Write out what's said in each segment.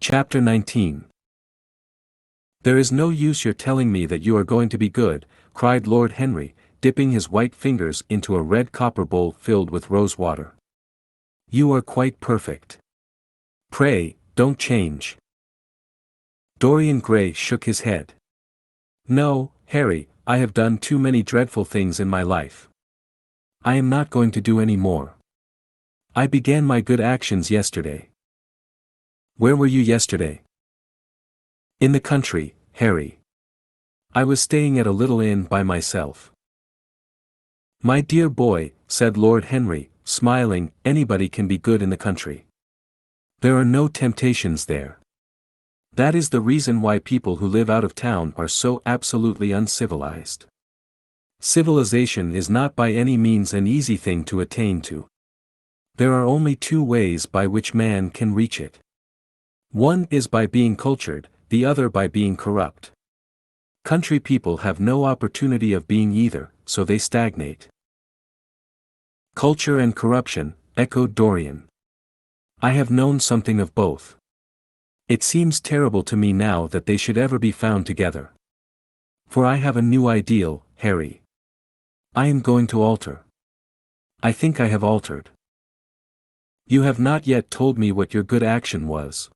Chapter 19. There is no use your telling me that you are going to be good, cried Lord Henry, dipping his white fingers into a red copper bowl filled with rose water. You are quite perfect. Pray, don't change. Dorian Gray shook his head. No, Harry, I have done too many dreadful things in my life. I am not going to do any more. I began my good actions yesterday. Where were you yesterday? In the country, Harry. I was staying at a little inn by myself. My dear boy, said Lord Henry, smiling, anybody can be good in the country. There are no temptations there. That is the reason why people who live out of town are so absolutely uncivilized. Civilization is not by any means an easy thing to attain to. There are only two ways by which man can reach it. One is by being cultured, the other by being corrupt. Country people have no opportunity of being either, so they stagnate. Culture and corruption, echoed Dorian. I have known something of both. It seems terrible to me now that they should ever be found together. For I have a new ideal, Harry. I am going to alter. I think I have altered. You have not yet told me what your good action was.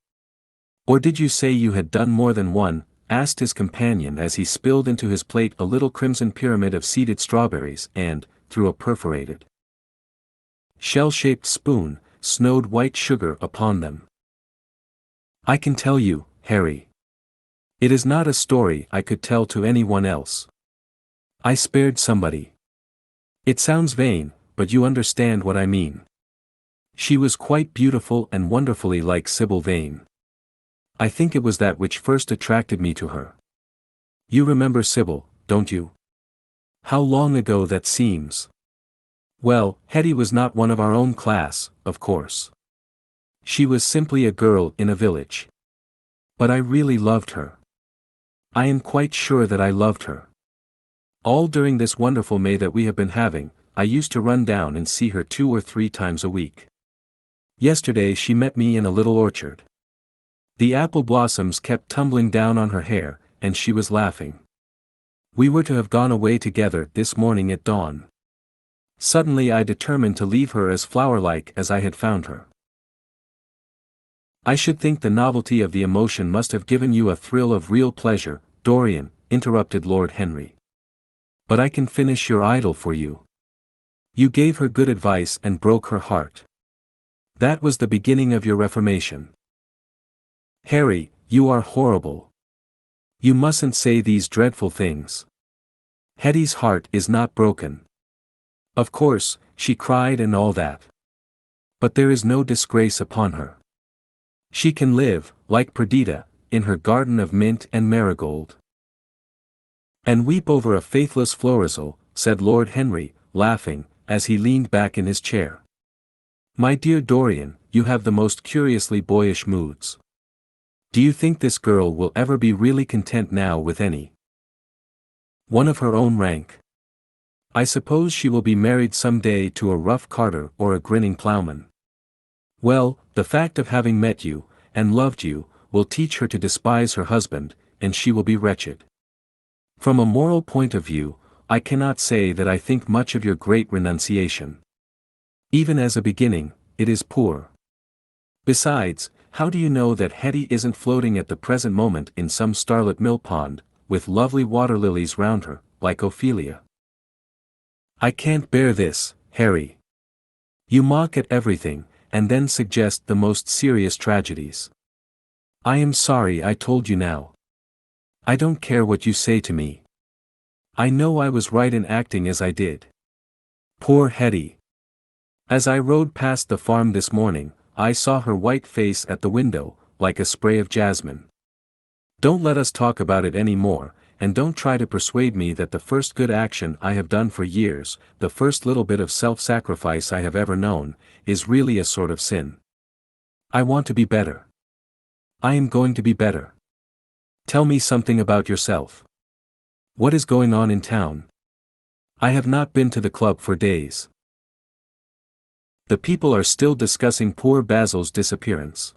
Or did you say you had done more than one? Asked his companion as he spilled into his plate a little crimson pyramid of seeded strawberries and, through a perforated, shell-shaped spoon, snowed white sugar upon them. I can tell you, Harry. It is not a story I could tell to anyone else. I spared somebody. It sounds vain, but you understand what I mean. She was quite beautiful and wonderfully like Sybil Vane. I think it was that which first attracted me to her. You remember Sybil, don't you? How long ago that seems. Well, Hetty was not one of our own class, of course. She was simply a girl in a village. But I really loved her. I am quite sure that I loved her. All during this wonderful May that we have been having, I used to run down and see her 2 or 3 times a week. Yesterday she met me in a little orchard. The apple blossoms kept tumbling down on her hair, and she was laughing. We were to have gone away together this morning at dawn. Suddenly I determined to leave her as flower-like as I had found her. I should think the novelty of the emotion must have given you a thrill of real pleasure, Dorian, interrupted Lord Henry. But I can finish your idyll for you. You gave her good advice and broke her heart. That was the beginning of your reformation. Harry, you are horrible. You mustn't say these dreadful things. Hetty's heart is not broken. Of course, she cried and all that. But there is no disgrace upon her. She can live, like Perdita, in her garden of mint and marigold. And weep over a faithless Florizel, said Lord Henry, laughing, as he leaned back in his chair. My dear Dorian, you have the most curiously boyish moods. Do you think this girl will ever be really content now with any one of her own rank? I suppose she will be married some day to a rough carter or a grinning ploughman. Well, the fact of having met you, and loved you, will teach her to despise her husband, and she will be wretched. From a moral point of view, I cannot say that I think much of your great renunciation. Even as a beginning, it is poor. Besides, how do you know that Hetty isn't floating at the present moment in some starlit mill pond, with lovely water lilies round her, like Ophelia? I can't bear this, Harry. You mock at everything, and then suggest the most serious tragedies. I am sorry I told you now. I don't care what you say to me. I know I was right in acting as I did. Poor Hetty. As I rode past the farm this morning, I saw her white face at the window, like a spray of jasmine. Don't let us talk about it any more, and don't try to persuade me that the first good action I have done for years, the first little bit of self-sacrifice I have ever known, is really a sort of sin. I want to be better. I am going to be better. Tell me something about yourself. What is going on in town? I have not been to the club for days. The people are still discussing poor Basil's disappearance.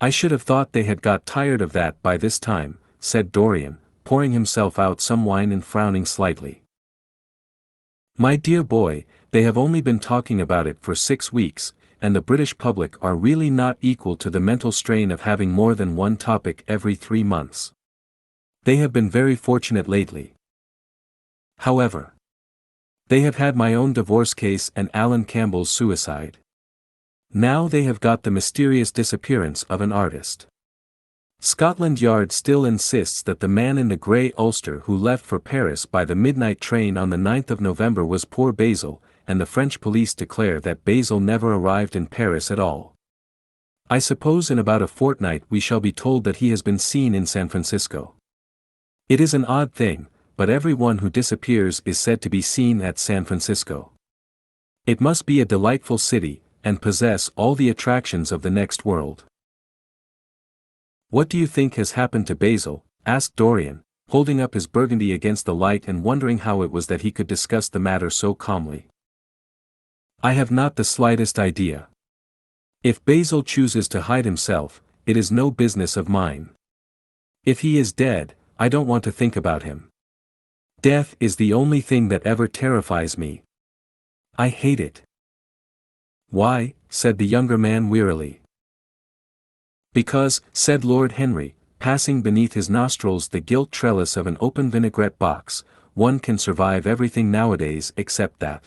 I should have thought they had got tired of that by this time, said Dorian, pouring himself out some wine and frowning slightly. My dear boy, they have only been talking about it for 6 weeks, and the British public are really not equal to the mental strain of having more than one topic every 3 months. They have been very fortunate lately. However, they have had my own divorce case and Alan Campbell's suicide. Now they have got the mysterious disappearance of an artist. Scotland Yard still insists that the man in the grey ulster who left for Paris by the midnight train on the 9th of November was poor Basil, and the French police declare that Basil never arrived in Paris at all. I suppose in about a fortnight we shall be told that he has been seen in San Francisco. It is an odd thing, but everyone who disappears is said to be seen at San Francisco. It must be a delightful city, and possess all the attractions of the next world. What do you think has happened to Basil? Asked Dorian, holding up his burgundy against the light and wondering how it was that he could discuss the matter so calmly. I have not the slightest idea. If Basil chooses to hide himself, it is no business of mine. If he is dead, I don't want to think about him. Death is the only thing that ever terrifies me. I hate it. Why? Said the younger man wearily. Because, said Lord Henry, passing beneath his nostrils the gilt trellis of an open vinaigrette box, one can survive everything nowadays except that.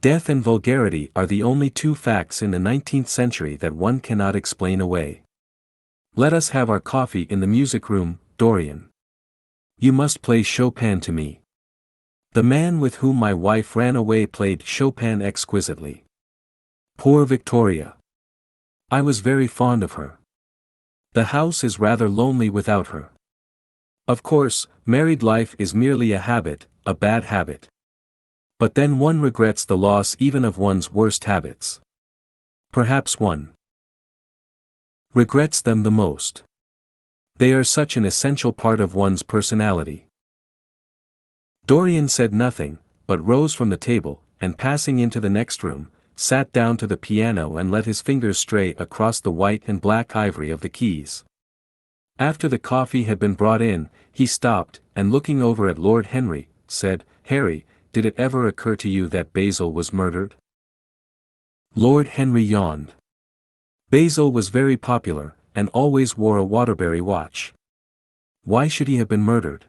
Death and vulgarity are the only 2 facts in the 19th century that one cannot explain away. Let us have our coffee in the music room, Dorian. You must play Chopin to me. The man with whom my wife ran away played Chopin exquisitely. Poor Victoria. I was very fond of her. The house is rather lonely without her. Of course, married life is merely a habit, a bad habit. But then one regrets the loss even of one's worst habits. Perhaps one regrets them the most. They are such an essential part of one's personality. Dorian said nothing, but rose from the table, and passing into the next room, sat down to the piano and let his fingers stray across the white and black ivory of the keys. After the coffee had been brought in, he stopped, and looking over at Lord Henry, said, Harry, did it ever occur to you that Basil was murdered? Lord Henry yawned. Basil was very popular, and always wore a Waterbury watch. Why should he have been murdered?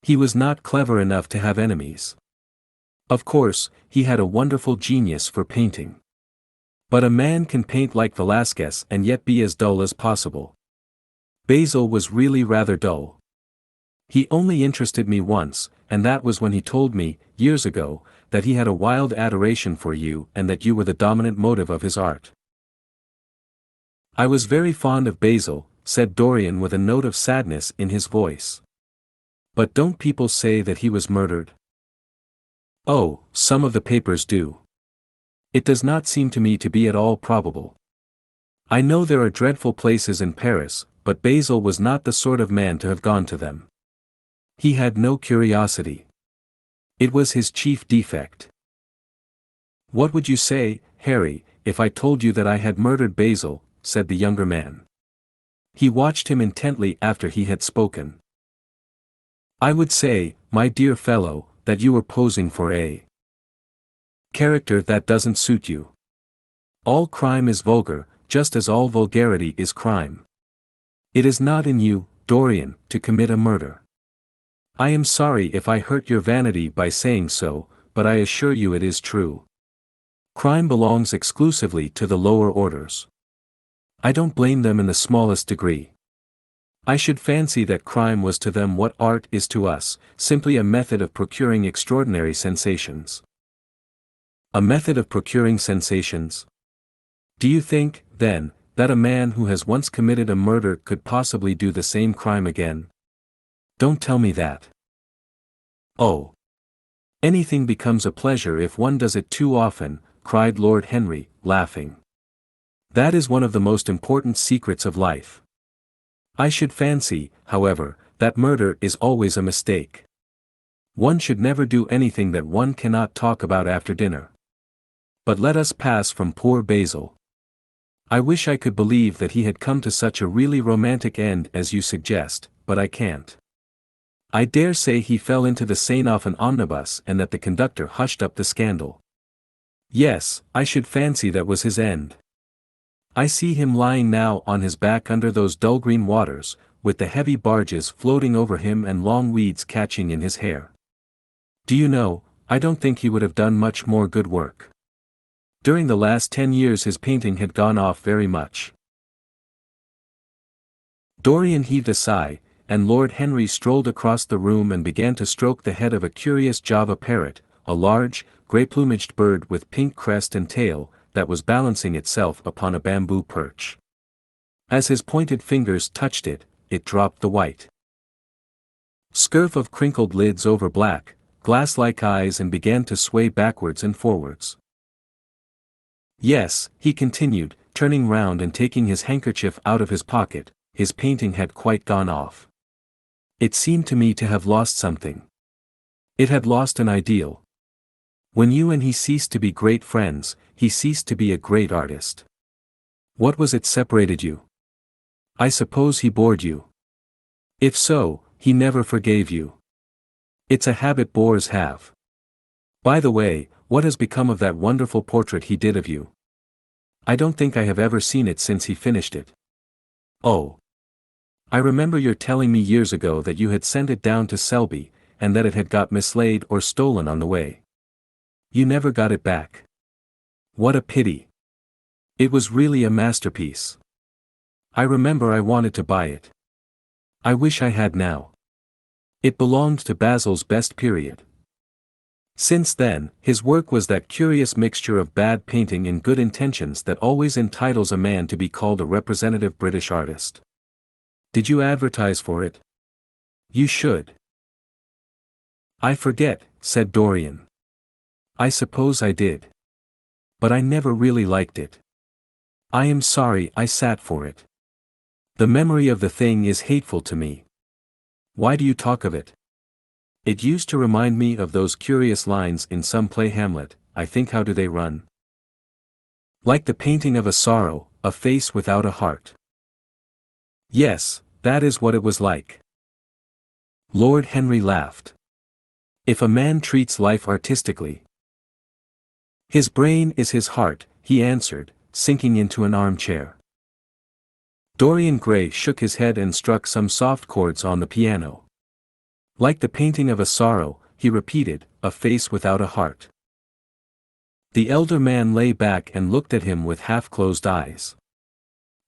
He was not clever enough to have enemies. Of course, he had a wonderful genius for painting. But a man can paint like Velasquez and yet be as dull as possible. Basil was really rather dull. He only interested me once, and that was when he told me, years ago, that he had a wild adoration for you and that you were the dominant motive of his art. I was very fond of Basil, said Dorian with a note of sadness in his voice. But don't people say that he was murdered? Oh, some of the papers do. It does not seem to me to be at all probable. I know there are dreadful places in Paris, but Basil was not the sort of man to have gone to them. He had no curiosity. It was his chief defect. What would you say, Harry, if I told you that I had murdered Basil? Said the younger man. He watched him intently after he had spoken. I would say, my dear fellow, that you were posing for a character that doesn't suit you. All crime is vulgar, just as all vulgarity is crime. It is not in you, Dorian, to commit a murder. I am sorry if I hurt your vanity by saying so, but I assure you it is true. Crime belongs exclusively to the lower orders. I don't blame them in the smallest degree. I should fancy that crime was to them what art is to us, simply a method of procuring extraordinary sensations. A method of procuring sensations? Do you think, then, that a man who has once committed a murder could possibly do the same crime again? Don't tell me that. Oh. Anything becomes a pleasure if one does it too often, cried Lord Henry, laughing. That is one of the most important secrets of life. I should fancy, however, that murder is always a mistake. One should never do anything that one cannot talk about after dinner. But let us pass from poor Basil. I wish I could believe that he had come to such a really romantic end as you suggest, but I can't. I dare say he fell into the Seine off an omnibus and that the conductor hushed up the scandal. Yes, I should fancy that was his end. I see him lying now on his back under those dull green waters, with the heavy barges floating over him and long weeds catching in his hair. Do you know, I don't think he would have done much more good work. During the last 10 years his painting had gone off very much. Dorian heaved a sigh, and Lord Henry strolled across the room and began to stroke the head of a curious Java parrot, a large, grey-plumaged bird with pink crest and tail, that was balancing itself upon a bamboo perch. As his pointed fingers touched it, it dropped the white scurf of crinkled lids over black, glass-like eyes and began to sway backwards and forwards. Yes, he continued, turning round and taking his handkerchief out of his pocket, his painting had quite gone off. It seemed to me to have lost something. It had lost an ideal. When you and he ceased to be great friends, he ceased to be a great artist. What was it separated you? I suppose he bored you. If so, he never forgave you. It's a habit bores have. By the way, what has become of that wonderful portrait he did of you? I don't think I have ever seen it since he finished it. Oh. I remember your telling me years ago that you had sent it down to Selby, and that it had got mislaid or stolen on the way. You never got it back. What a pity. It was really a masterpiece. I remember I wanted to buy it. I wish I had now. It belonged to Basil's best period. Since then, his work was that curious mixture of bad painting and good intentions that always entitles a man to be called a representative British artist. Did you advertise for it? You should. I forget, said Dorian. I suppose I did. But I never really liked it. I am sorry I sat for it. The memory of the thing is hateful to me. Why do you talk of it? It used to remind me of those curious lines in some play Hamlet, I think how do they run? Like the painting of a sorrow, a face without a heart. Yes, that is what it was like. Lord Henry laughed. If a man treats life artistically, his brain is his heart, he answered, sinking into an armchair. Dorian Gray shook his head and struck some soft chords on the piano. Like the painting of a sorrow, he repeated, a face without a heart. The elder man lay back and looked at him with half-closed eyes.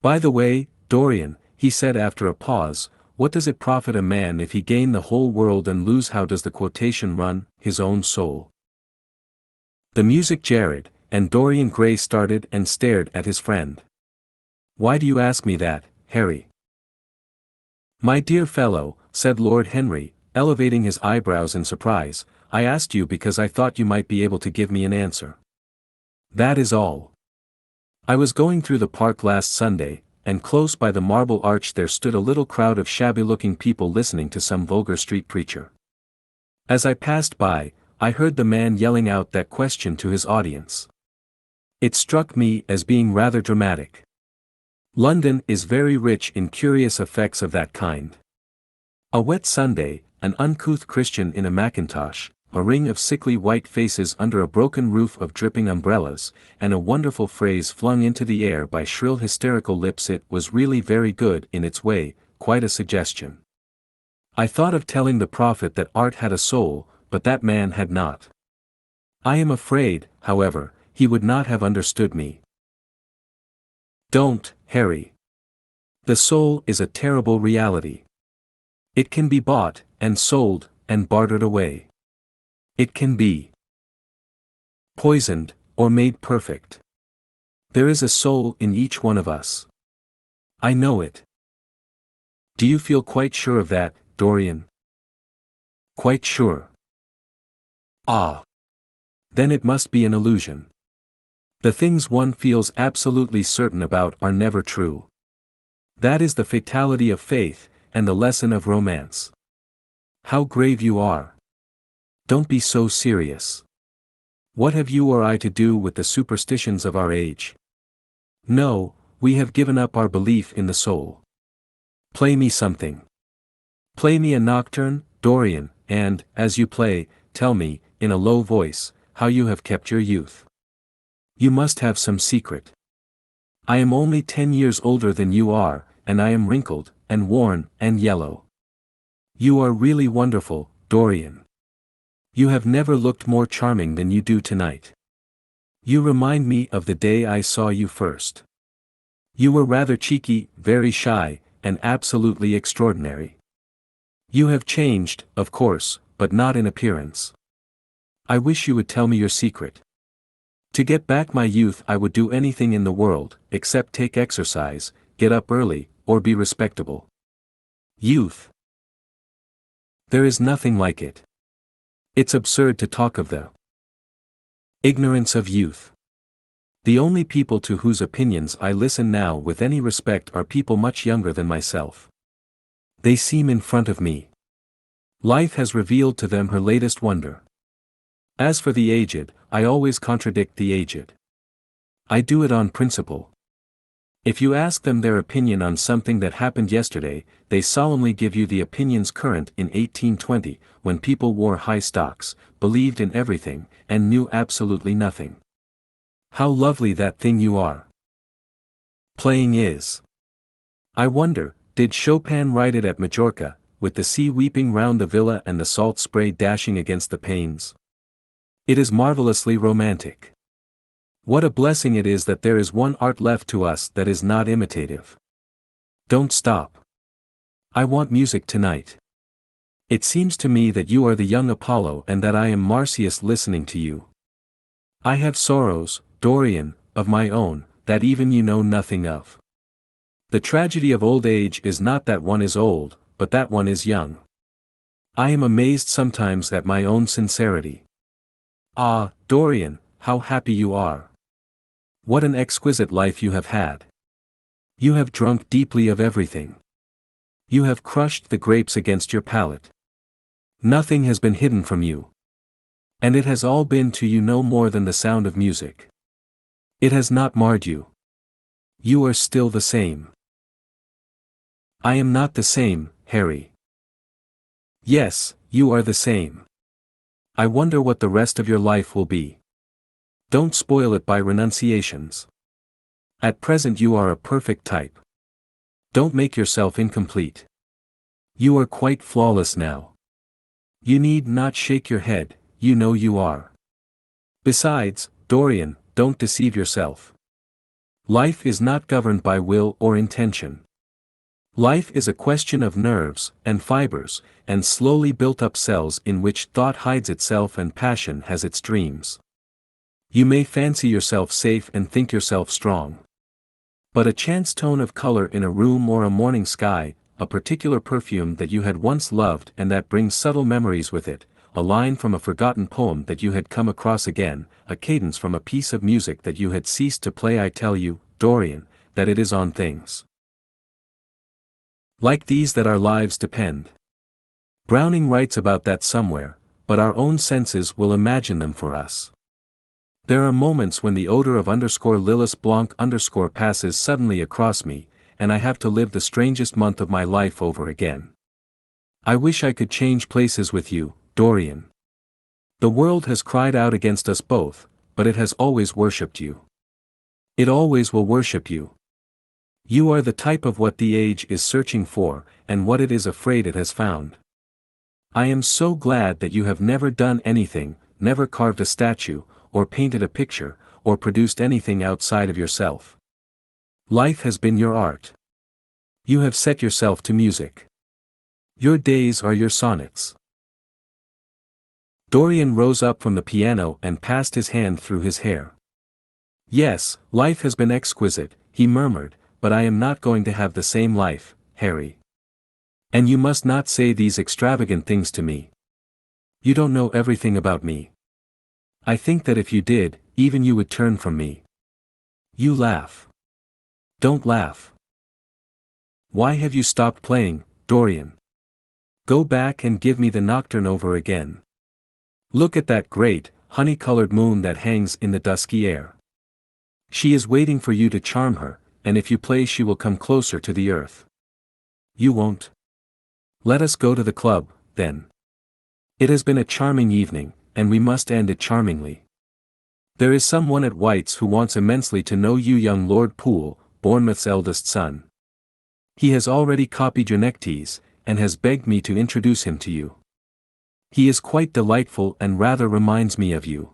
By the way, Dorian, he said after a pause, what does it profit a man if he gain the whole world and lose, how does the quotation run, his own soul? The music jarred, and Dorian Gray started and stared at his friend. Why do you ask me that, Harry? My dear fellow, said Lord Henry, elevating his eyebrows in surprise, I asked you because I thought you might be able to give me an answer. That is all. I was going through the park last Sunday, and close by the Marble Arch there stood a little crowd of shabby-looking people listening to some vulgar street preacher. As I passed by, I heard the man yelling out that question to his audience. It struck me as being rather dramatic. London is very rich in curious effects of that kind. A wet Sunday, an uncouth Christian in a mackintosh, a ring of sickly white faces under a broken roof of dripping umbrellas, and a wonderful phrase flung into the air by shrill hysterical lips. It was really very good in its way, quite a suggestion. I thought of telling the prophet that art had a soul, but that man had not. I am afraid, however, he would not have understood me. Don't, Harry. The soul is a terrible reality. It can be bought, and sold, and bartered away. It can be poisoned, or made perfect. There is a soul in each one of us. I know it. Do you feel quite sure of that, Dorian? Quite sure. Ah. Then it must be an illusion. The things one feels absolutely certain about are never true. That is the fatality of faith, and the lesson of romance. How grave you are. Don't be so serious. What have you or I to do with the superstitions of our age? No, We have given up our belief in the soul. Play me something. Play me a nocturne, Dorian, and, as you play, tell me, in a low voice, how you have kept your youth. You must have some secret. I am only 10 years older than you are, and I am wrinkled, and worn, and yellow. You are really wonderful, Dorian. You have never looked more charming than you do tonight. You remind me of the day I saw you first. You were rather cheeky, very shy, and absolutely extraordinary. You have changed, of course, but not in appearance. I wish you would tell me your secret. To get back my youth I would do anything in the world, except take exercise, get up early, or be respectable. Youth. There is nothing like it. It's absurd to talk of the ignorance of youth. The only people to whose opinions I listen now with any respect are people much younger than myself. They seem in front of me. Life has revealed to them her latest wonder. As for the aged, I always contradict the aged. I do it on principle. If you ask them their opinion on something that happened yesterday, they solemnly give you the opinions current in 1820, when people wore high stocks, believed in everything, and knew absolutely nothing. How lovely that thing you are. Playing is. I wonder, did Chopin write it at Majorca, with the sea weeping round the villa and the salt spray dashing against the panes? It is marvelously romantic. What a blessing it is that there is one art left to us that is not imitative. Don't stop. I want music tonight. It seems to me that you are the young Apollo and that I am Marsyas listening to you. I have sorrows, Dorian, of my own, that even you know nothing of. The tragedy of old age is not that one is old, but that one is young. I am amazed sometimes at my own sincerity. Ah, Dorian, how happy you are. What an exquisite life you have had. You have drunk deeply of everything. You have crushed the grapes against your palate. Nothing has been hidden from you. And it has all been to you no more than the sound of music. It has not marred you. You are still the same. I am not the same, Harry. Yes, you are the same. I wonder what the rest of your life will be. Don't spoil it by renunciations. At present you are a perfect type. Don't make yourself incomplete. You are quite flawless now. You need not shake your head, you know you are. Besides, Dorian, don't deceive yourself. Life is not governed by will or intention. Life is a question of nerves, and fibers, and slowly built-up cells in which thought hides itself and passion has its dreams. You may fancy yourself safe and think yourself strong. But a chance tone of color in a room or a morning sky, a particular perfume that you had once loved and that brings subtle memories with it, a line from a forgotten poem that you had come across again, a cadence from a piece of music that you had ceased to play. I tell you, Dorian, that it is on things like these that our lives depend. Browning writes about that somewhere, but our own senses will imagine them for us. There are moments when the odor of _Lillis Blanc passes suddenly across me, and I have to live the strangest month of my life over again. I wish I could change places with you, Dorian. The world has cried out against us both, but it has always worshipped you. It always will worship you. You are the type of what the age is searching for, and what it is afraid it has found. I am so glad that you have never done anything, never carved a statue, or painted a picture, or produced anything outside of yourself. Life has been your art. You have set yourself to music. Your days are your sonnets. Dorian rose up from the piano and passed his hand through his hair. Yes, life has been exquisite, he murmured, but I am not going to have the same life, Harry. And you must not say these extravagant things to me. You don't know everything about me. I think that if you did, even you would turn from me. You laugh. Don't laugh. Why have you stopped playing, Dorian? Go back and give me the nocturne over again. Look at that great, honey-colored moon that hangs in the dusky air. She is waiting for you to charm her, and if you play she will come closer to the earth. You won't? Let us go to the club, then. It has been a charming evening, and we must end it charmingly. There is someone at White's who wants immensely to know you, young Lord Poole, Bournemouth's eldest son. He has already copied your neckties, and has begged me to introduce him to you. He is quite delightful and rather reminds me of you.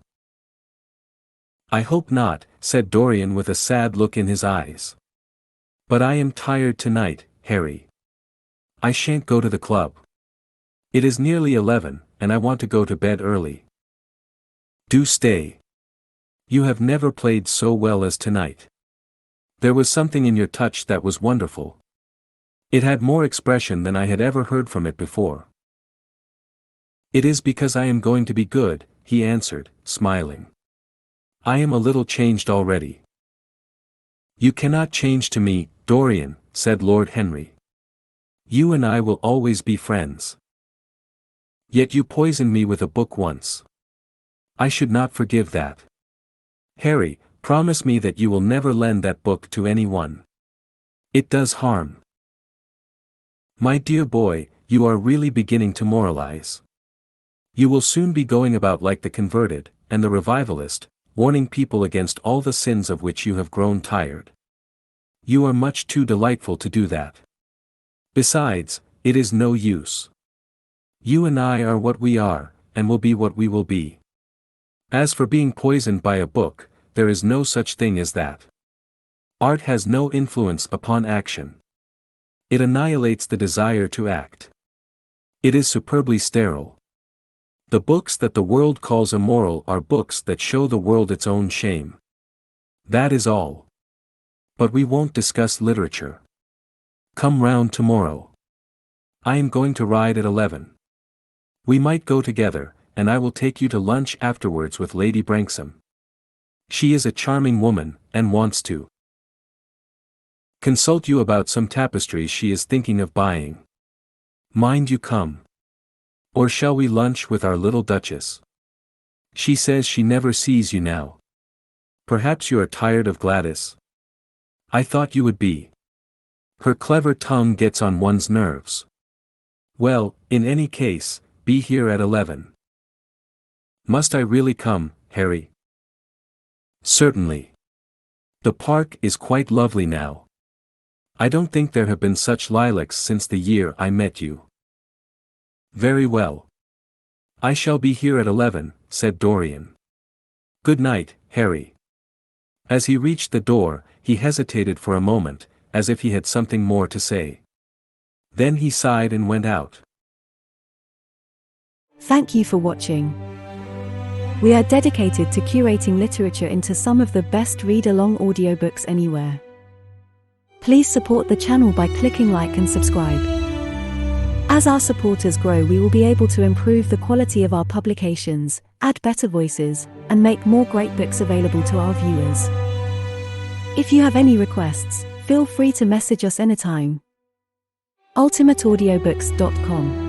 I hope not, said Dorian with a sad look in his eyes. But I am tired tonight, Harry. I shan't go to the club. It is nearly 11, and I want to go to bed early. Do stay. You have never played so well as tonight. There was something in your touch that was wonderful. It had more expression than I had ever heard from it before. It is because I am going to be good, he answered, smiling. I am a little changed already. You cannot change to me, Dorian, said Lord Henry. You and I will always be friends. Yet you poisoned me with a book once. I should not forgive that. Harry, promise me that you will never lend that book to anyone. It does harm. My dear boy, you are really beginning to moralize. You will soon be going about like the converted, and the revivalist, warning people against all the sins of which you have grown tired. You are much too delightful to do that. Besides, it is no use. You and I are what we are, and will be what we will be. As for being poisoned by a book, there is no such thing as that. Art has no influence upon action. It annihilates the desire to act. It is superbly sterile. The books that the world calls immoral are books that show the world its own shame. That is all. But we won't discuss literature. Come round tomorrow. I am going to ride at 11. We might go together, and I will take you to lunch afterwards with Lady Branksome. She is a charming woman, and wants to consult you about some tapestries she is thinking of buying. Mind you come. Or shall we lunch with our little Duchess? She says she never sees you now. Perhaps you are tired of Gladys? I thought you would be. Her clever tongue gets on one's nerves. Well, in any case, be here at 11. Must I really come, Harry? Certainly. The park is quite lovely now. I don't think there have been such lilacs since the year I met you. Very well. I shall be here at 11, said Dorian. Good night, Harry. As he reached the door, he hesitated for a moment, as if he had something more to say. Then he sighed and went out. Thank you for watching. We are dedicated to curating literature into some of the best read-along audiobooks anywhere. Please support the channel by clicking like and subscribe. As our supporters grow, we will be able to improve the quality of our publications, add better voices, and make more great books available to our viewers. If you have any requests, feel free to message us anytime. ultimateaudiobooks.com